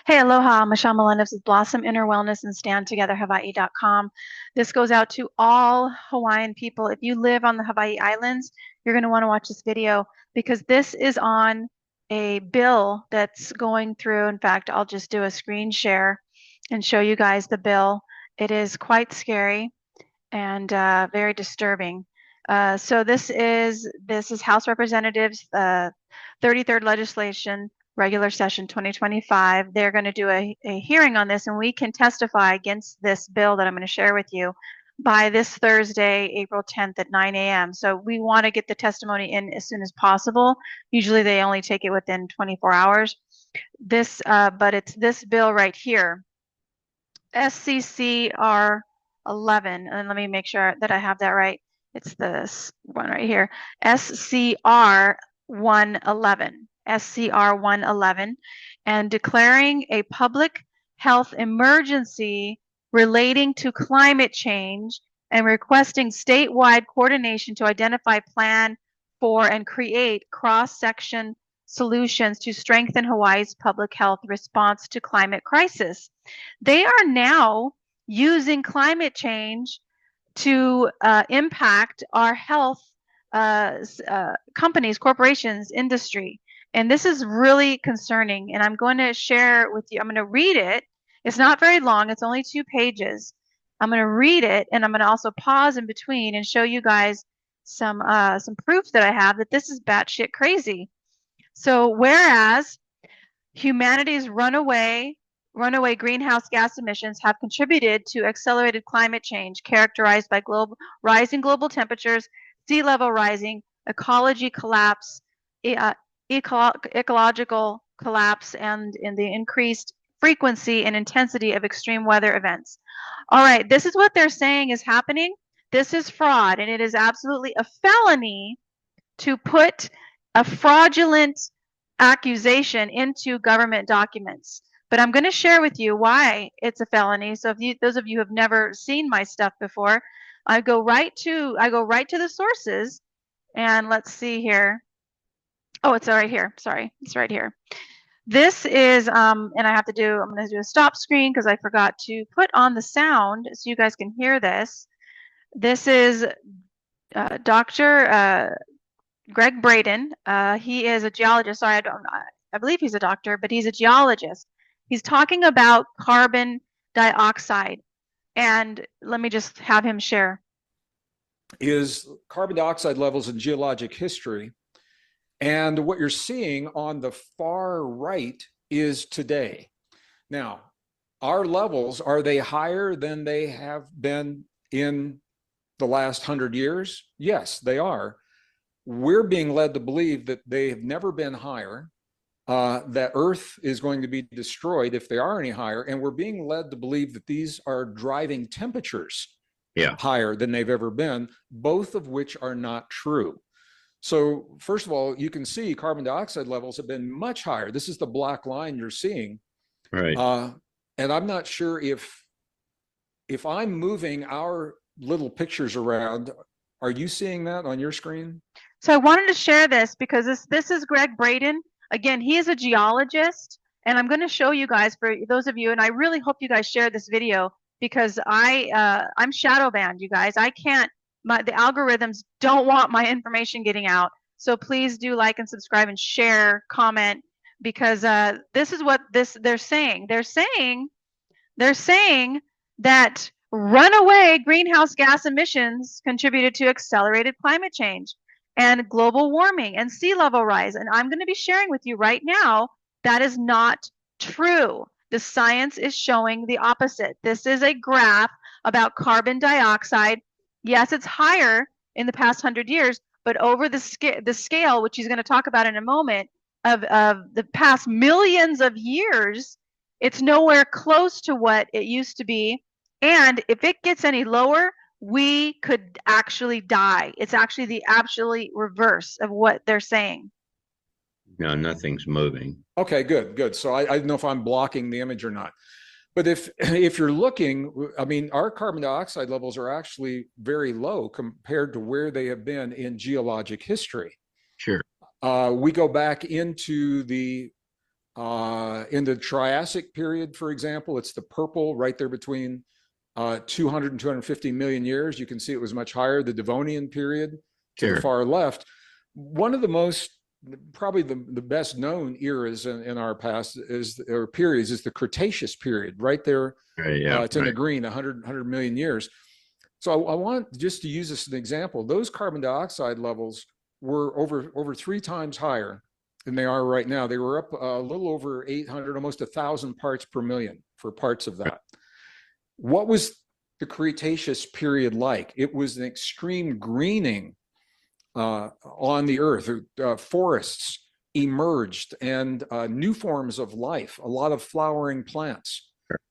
Hey, aloha, Michelle Melendez with Blossom Inner Wellness and StandTogetherHawaii.com. This goes out to all Hawaiian people. If you live on the Hawaii Islands, you're going to want to watch this video because this is on a bill that's going through. In fact, I'll just do a screen share and show you guys the bill. It is quite scary and very disturbing. So this is House Representatives 33rd legislation, regular session 2025. They're going to do a hearing on this, and we can testify against this bill that I'm going to share with you by this Thursday, April 10th at 9 a.m. So we want to get the testimony in as soon as possible. Usually they only take it within 24 hours. But it's this bill right here, SCCR 11, and let me make sure that I have that right. It's this one right here, SCR 111, SCR 111, and declaring a public health emergency relating to climate change and requesting statewide coordination to identify, plan for, and create cross-section solutions to strengthen Hawaii's public health response to climate crisis. They are now using climate change to impact our health companies, corporations, industry. And this is really concerning. And I'm going to share with you, I'm going to read it. It's not very long, it's only 2 pages. I'm going to read it, and I'm going to also pause in between and show you guys some proof that I have that this is batshit crazy. So whereas humanity's runaway greenhouse gas emissions have contributed to accelerated climate change characterized by rising global temperatures, sea level rising, ecology collapse, ecological collapse, and in the increased frequency and intensity of extreme weather events. All right, this is what they're saying is happening. This is fraud, and it is absolutely a felony to put a fraudulent accusation into government documents. But I'm going to share with you why it's a felony. So those of you who have never seen my stuff before, I go right to the sources, and let's see here. Oh, it's right here. Sorry, it's right here. This is and I'm going to do a stop screen because I forgot to put on the sound so you guys can hear this. This is Dr. Greg Braden. He is a geologist. Sorry, I believe he's a doctor, but he's a geologist. He's talking about carbon dioxide. And let me just have him share. Is carbon dioxide levels in geologic history. And what you're seeing on the far right is today. Now, our levels, are they higher than they have been in the last 100 years? Yes, they are. We're being led to believe that they have never been higher, that Earth is going to be destroyed if they are any higher, and we're being led to believe that these are driving temperatures higher than they've ever been, both of which are not true. So first of all, you can see carbon dioxide levels have been much higher. This is the black line you're seeing. Right. And I'm not sure if I'm moving our little pictures around, are you seeing that on your screen? So I wanted to share this because this is Greg Braden. Again, he is a geologist, and I'm going to show you guys, for those of you, and I really hope you guys share this video because I'm shadow banned, you guys. I can't, the algorithms don't want my information getting out. So please do like and subscribe and share, comment, because this is what they're saying. They're saying that runaway greenhouse gas emissions contributed to accelerated climate change and global warming and sea level rise. And I'm going to be sharing with you right now that is not true. The science is showing the opposite. This is a graph about carbon dioxide. Yes, it's higher in the past 100 years, but over the scale, which he's going to talk about in a moment, of the past millions of years, it's nowhere close to what it used to be. And if it gets any lower, we could actually die. It's actually the absolute reverse of what they're saying. No, nothing's moving. Okay, good. So I don't know if I'm blocking the image or not. But if you're looking, I mean, our carbon dioxide levels are actually very low compared to where they have been in geologic history. Sure. We go back into the In the Triassic period, for example, it's the purple right there between 200 and 250 million years. You can see it was much higher. The Devonian period to the far left. One of the most, probably the best known eras in our past or periods is the Cretaceous period, right there. It's in the green, 100 million years. So I want just to use this as an example. Those carbon dioxide levels were over 3 times higher than they are right now. They were up a little over 800, almost 1,000 parts per million for parts of that. What was the Cretaceous period like? It was an extreme greening on the earth. Forests emerged and new forms of life, a lot of flowering plants,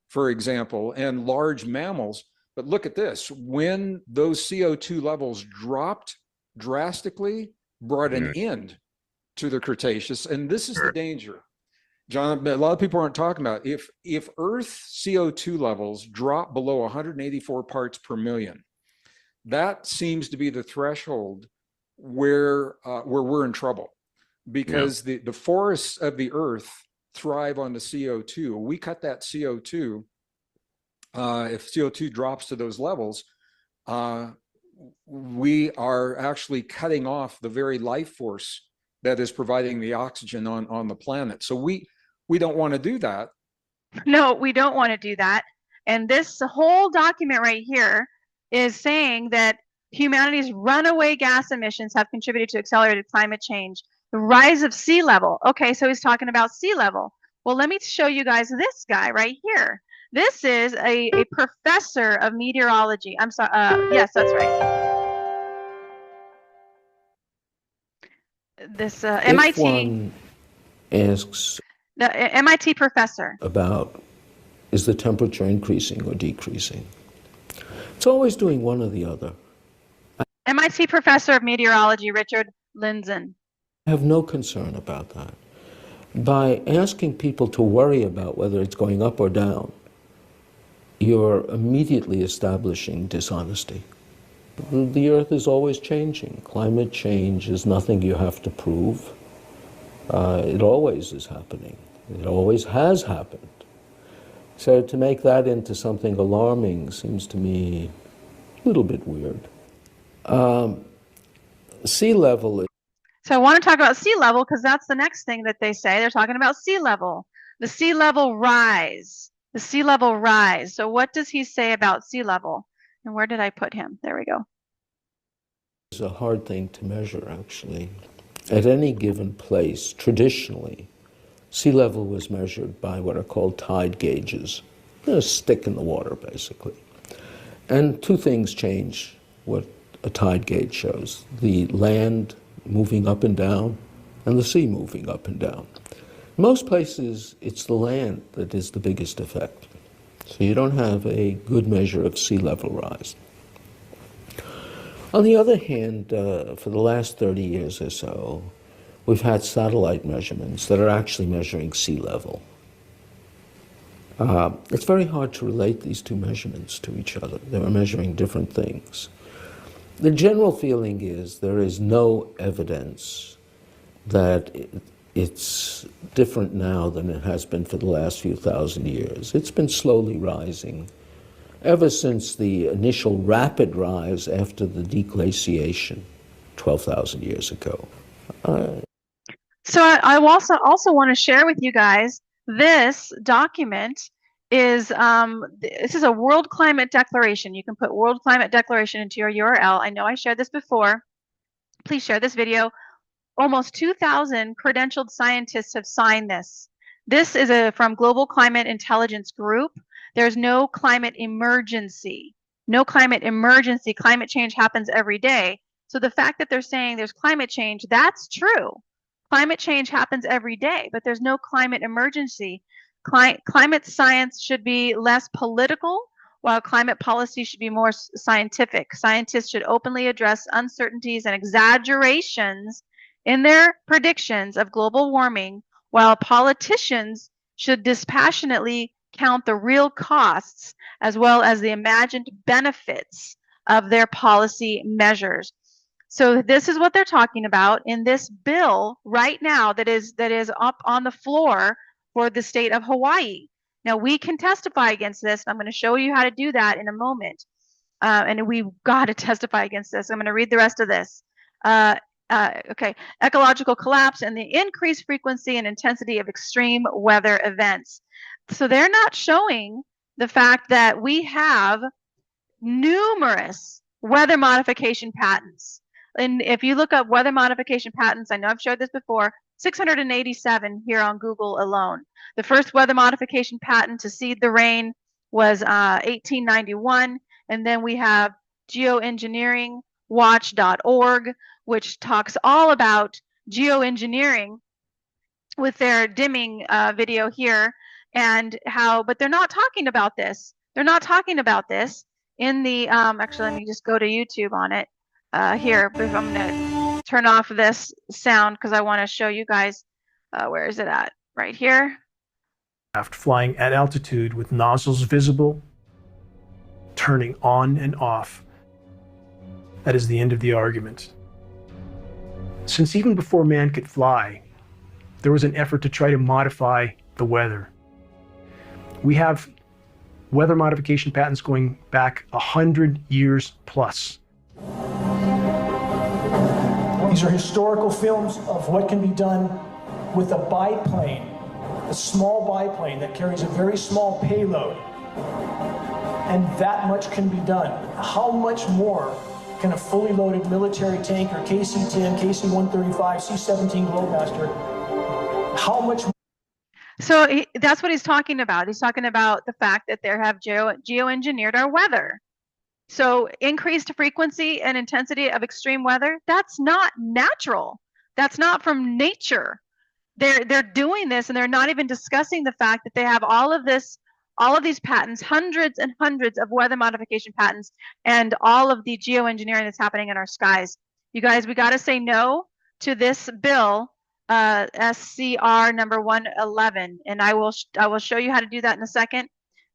for example, and large mammals. But look at this, when those CO2 levels dropped drastically, brought an end to the Cretaceous. And this is the danger, John, a lot of people aren't talking about. If Earth CO2 levels drop below 184 parts per million, that seems to be the threshold where we're in trouble, because the forests of the Earth thrive on the CO2. We cut that CO2. If CO2 drops to those levels, we are actually cutting off the very life force that is providing the oxygen on the planet. So we don't want to do that. No, we don't want to do that. And this whole document right here is saying that humanity's runaway gas emissions have contributed to accelerated climate change, the rise of sea level. Okay, so he's talking about sea level. Well, let me show you guys this guy right here. This is a professor of meteorology. I'm sorry. Yes, that's right. This MIT. If one asks the MIT professor about is the temperature increasing or decreasing, it's always doing one or the other. MIT professor of meteorology, Richard Lindzen. I have no concern about that. By asking people to worry about whether it's going up or down, you're immediately establishing dishonesty. The Earth is always changing. Climate change is nothing you have to prove. It always is happening. It always has happened. So to make that into something alarming seems to me a little bit weird. Sea level. So I want to talk about sea level because that's the next thing that they say. They're talking about sea level. The sea level rise. The sea level rise. So what does he say about sea level? And where did I put him? There we go. It's a hard thing to measure, actually. At any given place, traditionally, sea level was measured by what are called tide gauges. A stick in the water, basically. And two things change what a tide gauge shows: the land moving up and down, and the sea moving up and down. In most places, it's the land that is the biggest effect. So you don't have a good measure of sea level rise. On the other hand, for the last 30 years or so, we've had satellite measurements that are actually measuring sea level. It's very hard to relate these two measurements to each other. They are measuring different things. The general feeling is there is no evidence that it's different now than it has been for the last few thousand years. It's been slowly rising ever since the initial rapid rise after the deglaciation 12,000 years ago. So I also want to share with you guys this document is this is a World Climate Declaration. You can put World Climate Declaration into your URL. I know I shared this before. Please share this video. Almost 2,000 credentialed scientists have signed this. This is from Global Climate Intelligence Group. There's no climate emergency. No climate emergency. Climate change happens every day. So the fact that they're saying there's climate change, that's true. Climate change happens every day, but there's no climate emergency. Climate science should be less political, while climate policy should be more scientific. Scientists should openly address uncertainties and exaggerations in their predictions of global warming, while politicians should dispassionately count the real costs as well as the imagined benefits of their policy measures. So this is what they're talking about in this bill right now that is up on the floor for the state of Hawaii. Now, we can testify against this. I'm going to show you how to do that in a moment. And we've got to testify against this. I'm going to read the rest of this. Okay, ecological collapse and the increased frequency and intensity of extreme weather events. So they're not showing the fact that we have numerous weather modification patents. And if you look up weather modification patents, I know I've showed this before, 687 here on Google alone. The first weather modification patent to seed the rain was 1891. And then we have geoengineeringwatch.org, which talks all about geoengineering with their dimming video here, and how, but they're not talking about this. They're not talking about this in the, actually, let me just go to YouTube on it here. But I'm gonna turn off this sound because I want to show you guys, where is it at? Right here. Flying at altitude with nozzles visible, turning on and off. That is the end of the argument. Since even before man could fly, there was an effort to try to modify the weather. We have weather modification patents going back 100 years plus. These are historical films of what can be done with a biplane, a small biplane that carries a very small payload. And that much can be done. How much more can a fully loaded military tanker, KC-10, KC-135, C-17 Globemaster, how much? So that's what he's talking about. He's talking about the fact that they have geoengineered our weather. So increased frequency and intensity of extreme weather, that's not natural. That's not from nature. They're doing this, and they're not even discussing the fact that they have all of these patents, hundreds and hundreds of weather modification patents, and all of the geoengineering that's happening in our skies. You guys, we got to say no to this bill, SCR number 111, and I will show you how to do that in a second.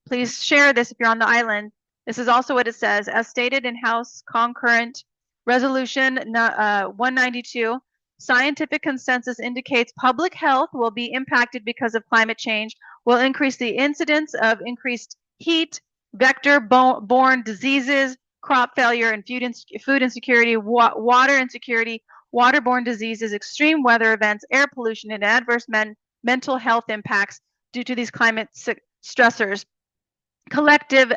Please share this if you're on the island. This is also what it says. As stated in House Concurrent Resolution 192, scientific consensus indicates public health will be impacted because of climate change, will increase the incidence of increased heat, vector-borne diseases, crop failure, and food insecurity, water insecurity, waterborne diseases, extreme weather events, air pollution, and adverse mental health impacts due to these climate stressors. Collective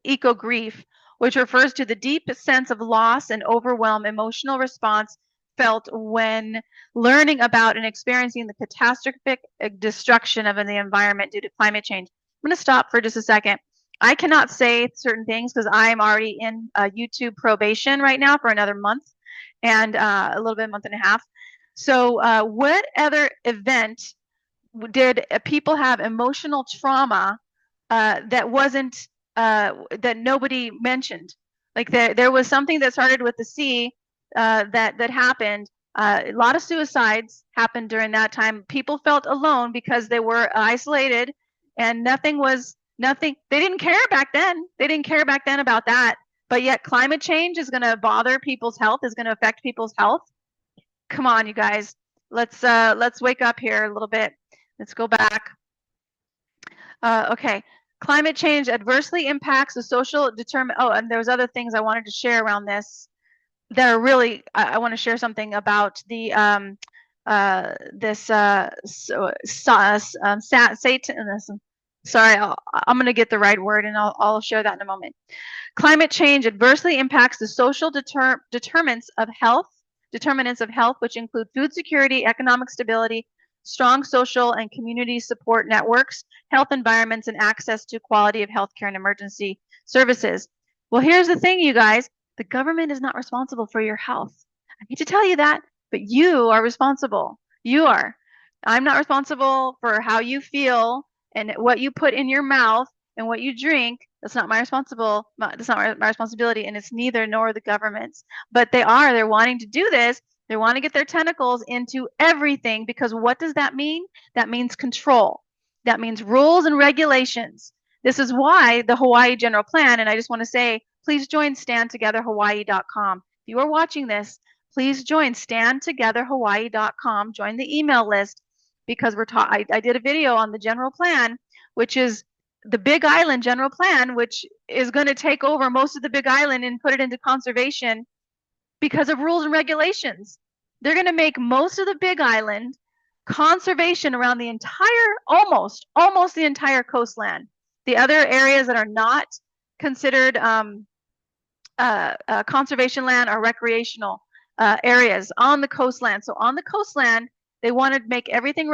eco-grief, which refers to the deep sense of loss and overwhelm emotional response felt when learning about and experiencing the catastrophic destruction of the environment due to climate change. I'm going to stop for just a second. I cannot say certain things because I'm already in YouTube probation right now for another month and a little bit, a month and a half. So what other event did people have emotional trauma that wasn't that nobody mentioned? Like there was something that started with the sea that happened. A lot of suicides happened during that time. People felt alone because they were isolated, and they didn't care back then. They didn't care back then about that. But yet climate change is going to bother people's health, is going to affect people's health. Come on, you guys. Let's wake up here a little bit. Let's go back. Okay. Climate change adversely impacts the social determinant. Oh, and there was other things I wanted to share around this that are really, I want to share something about the Satanism. Sorry, I'm going to get the right word, and I'll share that in a moment. Climate change adversely impacts the social determinants of health, which include food security, economic stability, strong social and community support networks, health environments, and access to quality of healthcare and emergency services. Well, here's the thing, you guys. The government is not responsible for your health. I hate to tell you that, but you are responsible. You are. I'm not responsible for how you feel and what you put in your mouth and what you drink. That's not my responsibility, and it's neither nor the government's. But they're wanting to do this. They want to get their tentacles into everything, because what does that mean? That means control. That means rules and regulations. This is why the Hawaii General Plan, and I just want to say, please join standtogetherhawaii.com. If you are watching this, please join standtogetherhawaii.com. Join the email list. because I did a video on the general plan, which is the Big Island general plan, which is going to take over most of the Big Island and put it into conservation because of rules and regulations. They're going to make most of the Big Island conservation around the entire, almost the entire coastland. The other areas that are not considered conservation land are recreational areas on the coastland. So on the coastland, they want to make everything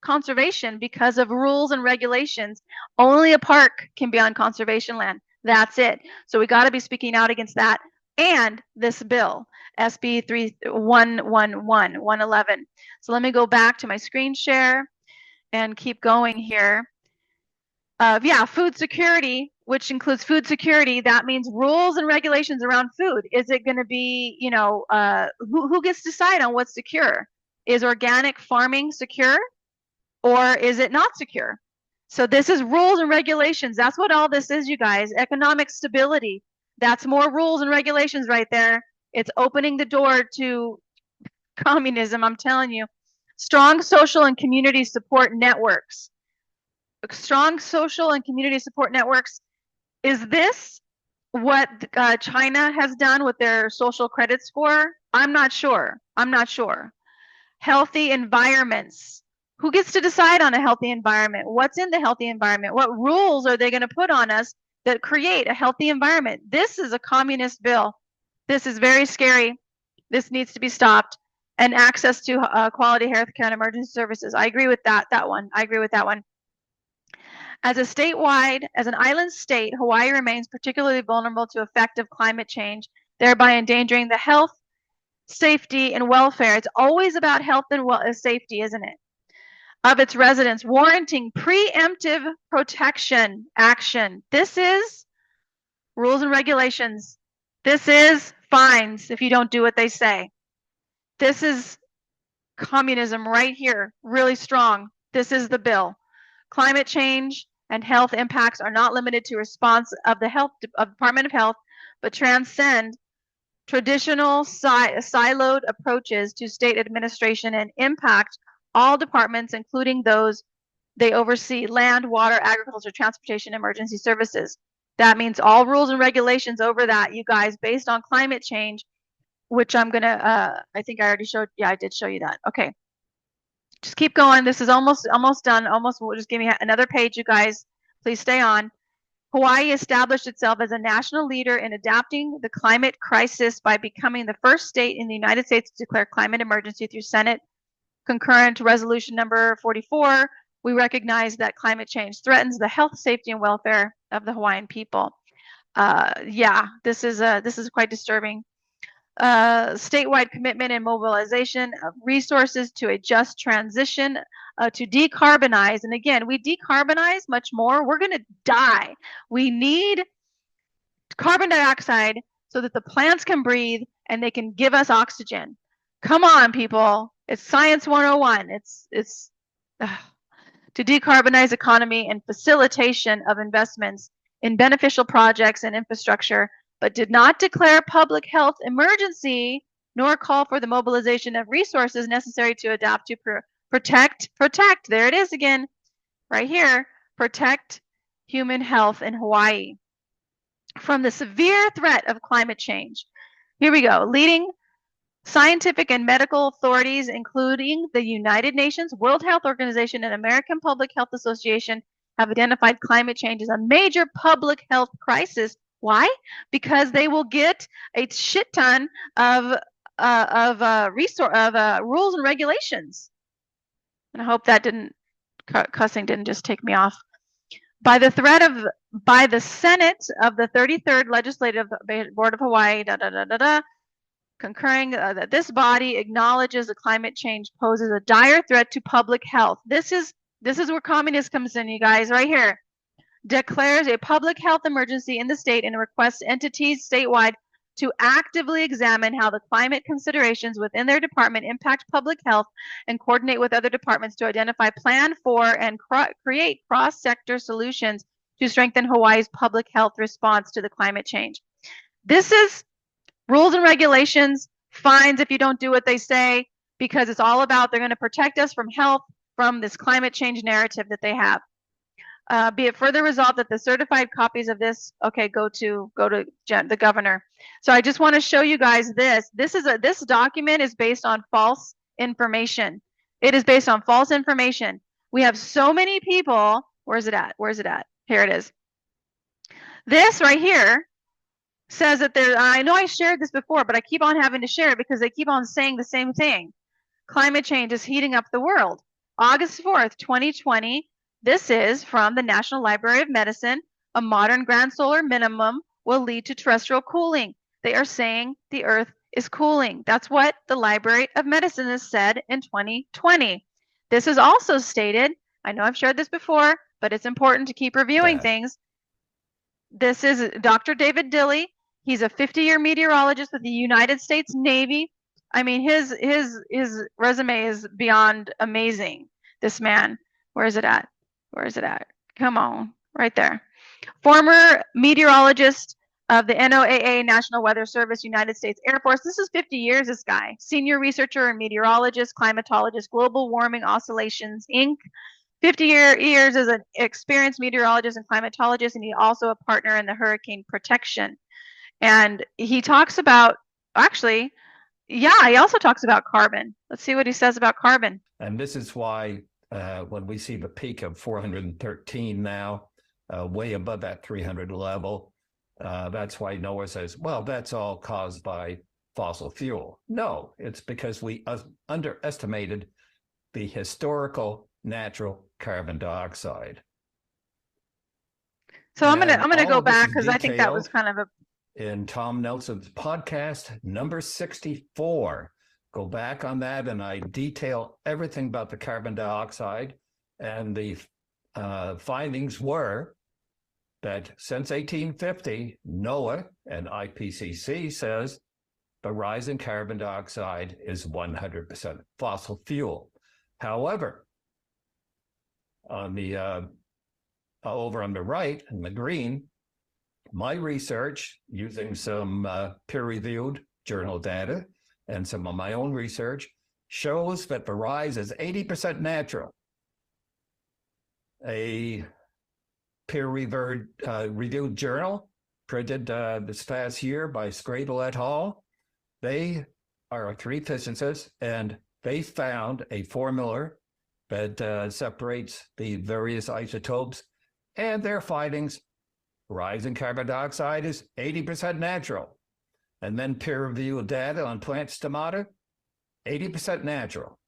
conservation because of rules and regulations. Only a park can be on conservation land. That's it. So we got to be speaking out against that. And this bill, SB 111. So let me go back to my screen share and keep going here. Yeah, food security, which includes food security. That means rules and regulations around food. Is it going to be, you know, who gets to decide on what's secure? Is organic farming secure or is it not secure? So this is rules and regulations. That's what all this is, you guys. Economic stability. That's more rules and regulations right there. It's opening the door to communism, I'm telling you. Strong social and community support networks. Strong social and community support networks. Is this what China has done with their social credit score? I'm not sure. I'm not sure. Healthy environments. Who gets to decide on a healthy environment? What's in the healthy environment? What rules are they going to put on us that create a healthy environment? This is a communist bill. This is very scary. This needs to be stopped. And access to quality health care and emergency services. I agree with that one. I agree with that one. As an island state, Hawaii remains particularly vulnerable to effective climate change, thereby endangering the health, safety, and welfare. It's always about health and safety, isn't it? Of its residents, warranting preemptive protection action. This is rules and regulations. This is fines if you don't do what they say. This is communism right here, really strong. This is the bill. Climate change and health impacts are not limited to response of the Department of Health, but transcend traditional siloed approaches to state administration and impact all departments, including those they oversee: land, water, agriculture, transportation, emergency services. That means all rules and regulations over that, you guys, based on climate change, which I'm gonna, I think I already showed, yeah, I did show you that. Okay. Just keep going. This is almost done. Just give me another page, you guys. Please stay on. Hawaii established itself as a national leader in adapting the climate crisis by becoming the first state in the United States to declare climate emergency through Senate concurrent resolution number 44. We recognize that climate change threatens the health, safety, and welfare of the Hawaiian people. Yeah, this is quite disturbing. Statewide commitment and mobilization of resources to a just transition to decarbonize. And again, we decarbonize much more, we're going to die. We need carbon dioxide so that the plants can breathe and they can give us oxygen. Come on, people. It's science 101. It's to decarbonize economy and facilitation of investments in beneficial projects and infrastructure, but did not declare public health emergency nor call for the mobilization of resources necessary to adapt to protect, there it is again, right here, protect human health in Hawaii from the severe threat of climate change. Here we go. Leading scientific and medical authorities, including the United Nations, World Health Organization, and American Public Health Association, have identified climate change as a major public health crisis. Why? Because they will get a shit ton of rules and regulations. And I hope that cussing didn't just take me off. By the Senate of the 33rd Legislative Board of Hawaii, concurring that this body acknowledges that climate change poses a dire threat to public health. This is where communism comes in, you guys, right here. Declares a public health emergency in the state and requests entities statewide to actively examine how the climate considerations within their department impact public health and coordinate with other departments to identify, plan for, and create cross-sector solutions to strengthen Hawaii's public health response to the climate change. This is rules and regulations, fines if you don't do what they say, because it's all about they're going to protect us from health, from this climate change narrative that they have. Be it further resolved that the certified copies of this, okay, go to the governor. So I just want to show you guys this. This document is based on false information. It is based on false information. We have so many people. Where's it at? Where's it at? Here it is. This right here says that there, I know I shared this before, but I keep on having to share it because they keep on saying the same thing. Climate change is heating up the world. August 4th, 2020. This is from the National Library of Medicine. A modern grand solar minimum will lead to terrestrial cooling. They are saying the Earth is cooling. That's what the Library of Medicine has said in 2020. This is also stated, I know I've shared this before, but it's important to keep reviewing things. This is Dr. David Dilley. He's a 50-year meteorologist with the United States Navy. I mean, his resume is beyond amazing. This man, where is it at? Where is it at? Come on, right there. Former meteorologist of the NOAA, National Weather Service, United States Air Force. This is 50 years, this guy. Senior researcher and meteorologist, climatologist, Global Warming Oscillations, Inc. 50 years as an experienced meteorologist and climatologist, and he's also a partner in the hurricane protection. And he talks about, actually, yeah, he also talks about carbon. Let's see what he says about carbon. And this is why when we see the peak of 413 now, way above that 300 level, that's why NOAA says, well, that's all caused by fossil fuel. No, it's because we underestimated the historical natural carbon dioxide. So I'm gonna go back because I think that was kind of a in Tom Nelson's podcast number 64. Go back on that, and I detail everything about the carbon dioxide. And the findings were that since 1850, NOAA and IPCC says the rise in carbon dioxide is 100% fossil fuel. However, on the over on the right in the green, my research using some peer-reviewed journal data and some of my own research shows that the rise is 80% natural. A peer-reviewed journal printed this past year by Scrabble et al. They are 3 physicists, and they found a formula that separates the various isotopes, and their findings, rise in carbon dioxide is 80% natural. And then peer-reviewed data on plant stomata, 80% natural.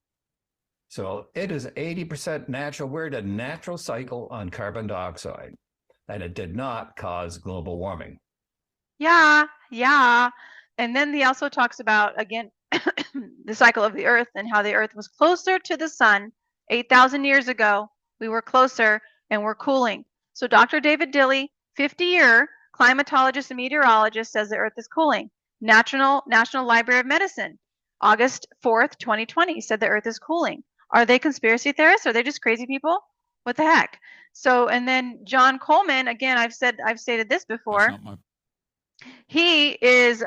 So it is 80% natural. We're in a natural cycle on carbon dioxide, and it did not cause global warming. yeah. And then he also talks about, again, the cycle of the Earth and how the Earth was closer to the sun 8,000 years ago. We were closer and we're cooling. So Dr. David Dilley, 50-year climatologist and meteorologist, says the Earth is cooling. National Library of Medicine, August 4th, 2020, said the Earth is cooling. Are they conspiracy theorists? Are they just crazy people? What the heck? So, and then John Coleman, again, I've stated this before. He is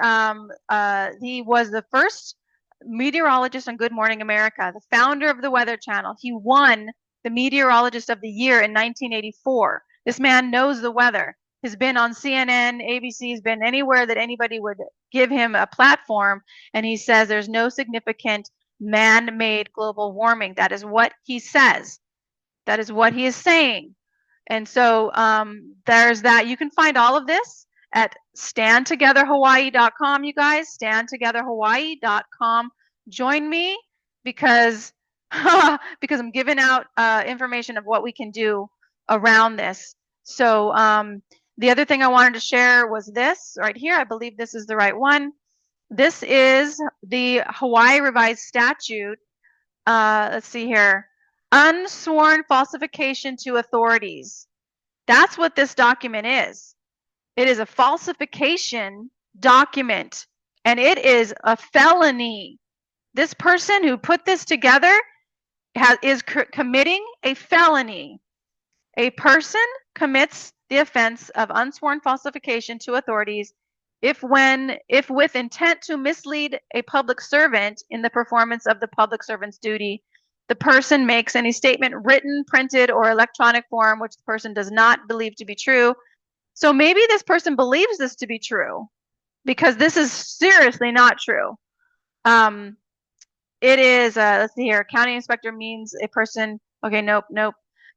he was the first meteorologist on Good Morning America, the founder of the Weather Channel. He won the Meteorologist of the Year in 1984. This man knows the weather. Has been on CNN, ABC, has been anywhere that anybody would give him a platform, and he says there's no significant man-made global warming. That is what he says. That is what he is saying. And so there's that. You can find all of this at standtogetherhawaii.com, you guys, standtogetherhawaii.com. Join me because I'm giving out information of what we can do around this. So the other thing I wanted to share was this right here. I believe this is the right one. This is the Hawaii Revised Statute. Let's see here. Unsworn falsification to authorities. That's what this document is. It is a falsification document, and it is a felony. This person who put this together is committing a felony. A person commits the offense of unsworn falsification to authorities if with intent to mislead a public servant in the performance of the public servant's duty, the person makes any statement, written, printed, or electronic form, which the person does not believe to be true. So maybe this person believes this to be true, because this is seriously not true. It is, let's see here, county inspector means a person, okay, nope.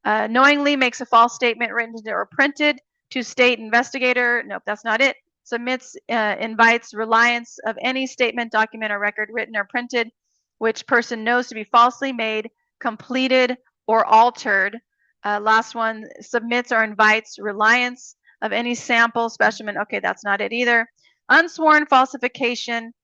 Knowingly makes a false statement written or printed to state investigator, nope, that's not it. Submits, invites reliance of any statement, document, or record written or printed, which person knows to be falsely made, completed, or altered. Last one, submits or invites reliance of any sample, specimen, okay, that's not it either. Unsworn falsification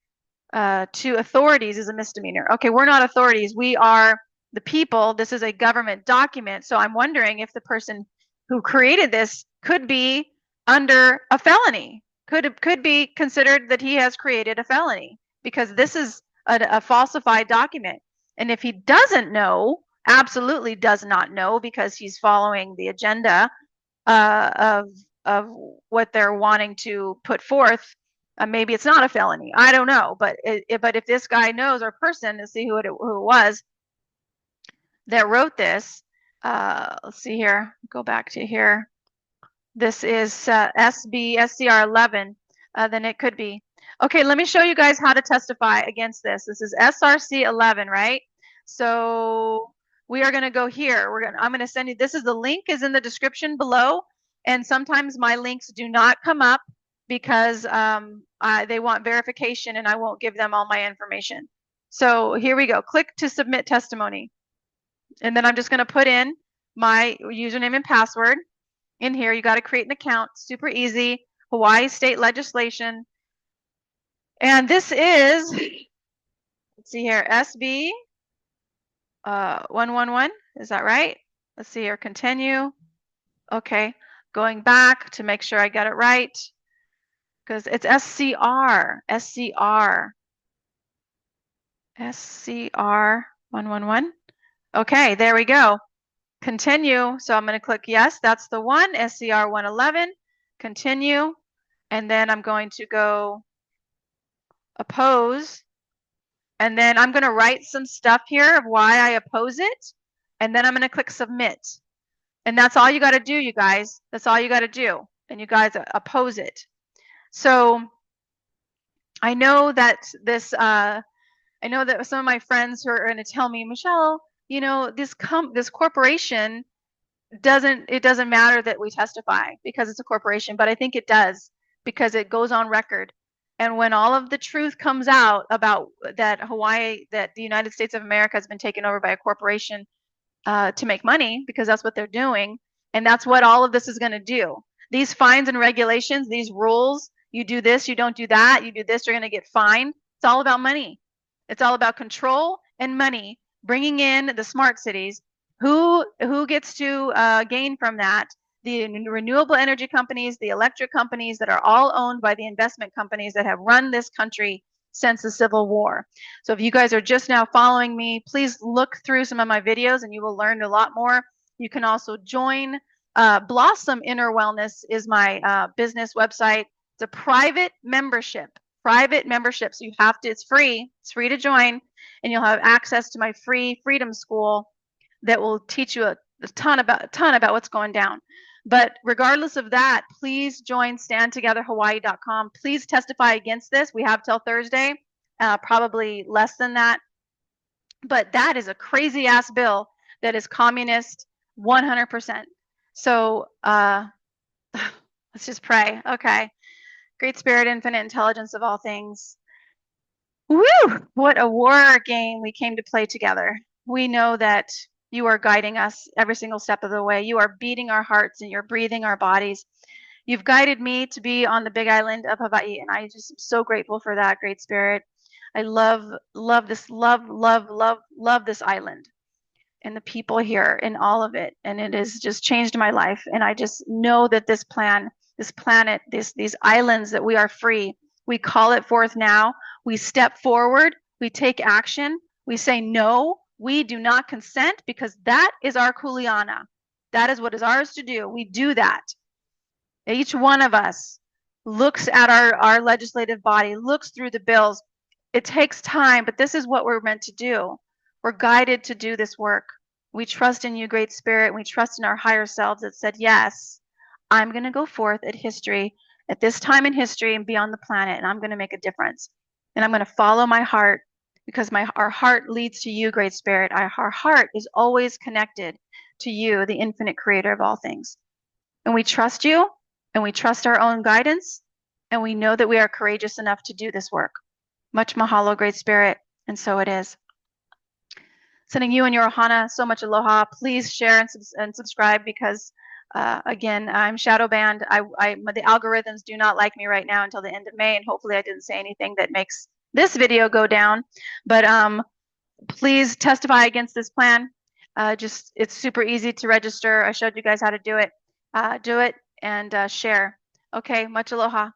to authorities is a misdemeanor. Okay, we're not authorities, we are the people. This is a government document. So I'm wondering if the person who created this could be under a felony, could be considered that he has created a felony, because this is a falsified document. And if he doesn't know, absolutely does not know, because he's following the agenda of what they're wanting to put forth, maybe it's not a felony. I don't know. But if this guy knows, or person, to see who it was that wrote this, let's see here, go back to here. This is SCR111, then it could be. Okay, let me show you guys how to testify against this. This is SRC11, right? So we are going to go here. I'm going to send you, this is the link is in the description below. And sometimes my links do not come up because they want verification and I won't give them all my information. So here we go. Click to submit testimony. And then I'm just going to put in my username and password. In here, you got to create an account. Super easy. Hawaii state legislation. And this is, let's see here, SB 111. Is that right? Let's see here. Continue. Okay. Going back to make sure I got it right, because it's SCR 111. Okay, there we go. Continue. So I'm going to click yes, that's the one, SCR111. Continue. And then I'm going to go oppose. And then I'm going to write some stuff here of why I oppose it. And then I'm going to click submit. And that's all you got to do, you guys. That's all you got to do. And you guys oppose it. So I know that this, I know that some of my friends who are going to tell me, Michelle, you know, this corporation it doesn't matter that we testify because it's a corporation, but I think it does, because it goes on record. And when all of the truth comes out about that that the United States of America has been taken over by a corporation to make money, because that's what they're doing, and that's what all of this is going to do. These fines and regulations, these rules, you do this, you don't do that, you do this, you're going to get fined. It's all about money. It's all about control and money, bringing in the smart cities. Who gets to gain from that? The renewable energy companies, the electric companies that are all owned by the investment companies that have run this country since the Civil War. So if you guys are just now following me, please look through some of my videos and you will learn a lot more. You can also join Blossom Inner Wellness is my business website. It's a private membership. So you have to, it's free to join, and you'll have access to my free Freedom School that will teach you a ton about what's going down. But regardless of that, please join standtogetherhawaii.com. Please testify against this. We have till Thursday, probably less than that. But that is a crazy ass bill that is communist 100%. So let's just pray. Okay. Great Spirit, infinite intelligence of all things. Woo! What a war game we came to play together. We know that you are guiding us every single step of the way. You are beating our hearts and you're breathing our bodies. You've guided me to be on the big island of Hawaii, and I just am so grateful for that, Great Spirit. I love this, love this island and the people here and all of it. And it has just changed my life. And I just know that this planet, these islands, that we are free. We call it forth now. We step forward. We take action. We say no. We do not consent, because that is our kuleana. That is what is ours to do. We do that. Each one of us looks at our legislative body, looks through the bills. It takes time, but this is what we're meant to do. We're guided to do this work. We trust in you, Great Spirit, and we trust in our higher selves that said, yes, I'm going to go forth at history, at this time in history and beyond the planet, and I'm going to make a difference. And I'm going to follow my heart, because our heart leads to you, Great Spirit. Our heart is always connected to you, the infinite creator of all things. And we trust you, and we trust our own guidance, and we know that we are courageous enough to do this work. Much mahalo, Great Spirit, and so it is. Sending you and your ohana so much aloha. Please share and subscribe, because again, I'm shadow banned. The algorithms do not like me right now until the end of May, and hopefully I didn't say anything that makes this video go down. But please testify against this plan. It's super easy to register. I showed you guys how to do it. Do it and share. Okay, much aloha.